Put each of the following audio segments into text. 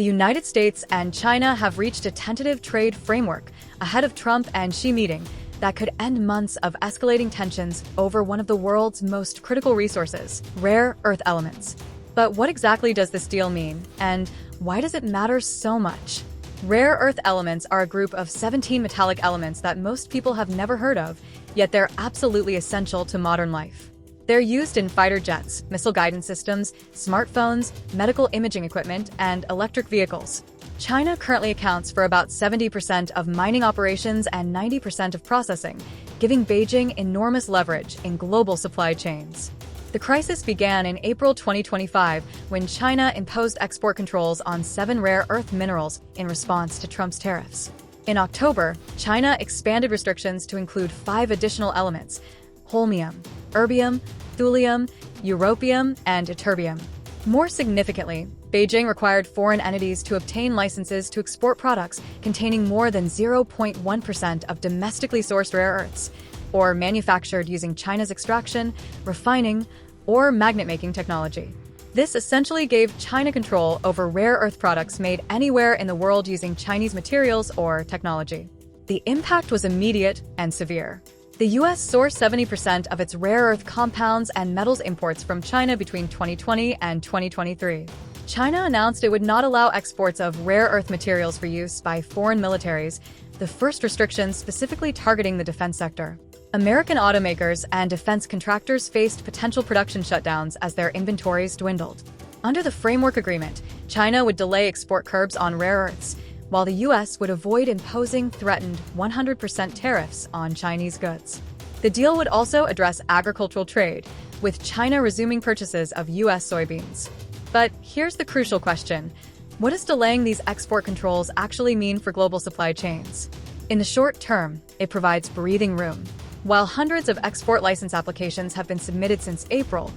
United States and China have reached a tentative trade framework ahead of Trump and Xi meeting that could end months of escalating tensions over one of the world's most critical resources, rare earth elements. But what exactly does this deal mean, and why does it matter so much? Rare earth elements are a group of 17 metallic elements that most people have never heard of, yet they're absolutely essential to modern life. They're used in fighter jets, missile guidance systems, smartphones, medical imaging equipment, and electric vehicles. China currently accounts for about 70% of mining operations and 90% of processing, giving Beijing enormous leverage in global supply chains. The crisis began in April 2025 when China imposed export controls on 7 rare earth minerals in response to Trump's tariffs. In October, China expanded restrictions to include 5 additional elements: holmium, erbium, thulium, europium, and ytterbium. More significantly, Beijing required foreign entities to obtain licenses to export products containing more than 0.1% of domestically sourced rare earths, or manufactured using China's extraction, refining, or magnet-making technology. This essentially gave China control over rare earth products made anywhere in the world using Chinese materials or technology. The impact was immediate and severe. The U.S. sourced 70% of its rare earth compounds and metals imports from China between 2020 and 2023. China announced it would not allow exports of rare earth materials for use by foreign militaries, the first restrictions specifically targeting the defense sector. American automakers and defense contractors faced potential production shutdowns as their inventories dwindled. Under the framework agreement, China would delay export curbs on rare earths, while the U.S. would avoid imposing threatened 100% tariffs on Chinese goods. The deal would also address agricultural trade, with China resuming purchases of U.S. soybeans. But here's the crucial question: what does delaying these export controls actually mean for global supply chains? In the short term, it provides breathing room. While hundreds of export license applications have been submitted since April,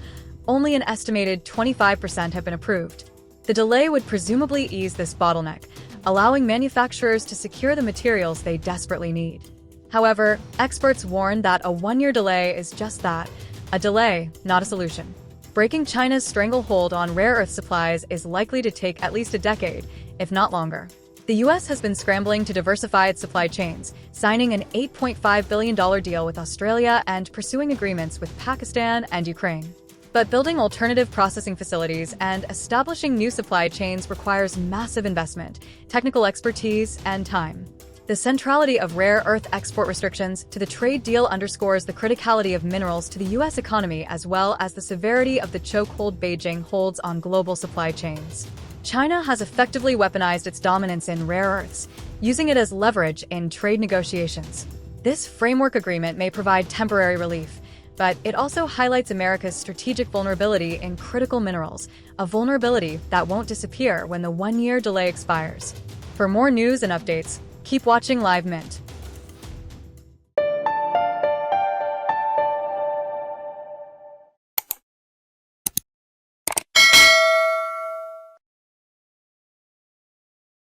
only an estimated 25% have been approved. The delay would presumably ease this bottleneck, allowing manufacturers to secure the materials they desperately need. However, experts warn that a one-year delay is just that, a delay, not a solution. Breaking China's stranglehold on rare earth supplies is likely to take at least a decade, if not longer. The U.S. has been scrambling to diversify its supply chains, signing an $8.5 billion deal with Australia and pursuing agreements with Pakistan and Ukraine. But building alternative processing facilities and establishing new supply chains requires massive investment, technical expertise, and time. The centrality of rare earth export restrictions to the trade deal underscores the criticality of minerals to the U.S. economy as well as the severity of the chokehold Beijing holds on global supply chains. China has effectively weaponized its dominance in rare earths, using it as leverage in trade negotiations. This framework agreement may provide temporary relief, but it also highlights America's strategic vulnerability in critical minerals, a vulnerability that won't disappear when the one-year delay expires. For more news and updates, keep watching Live Mint.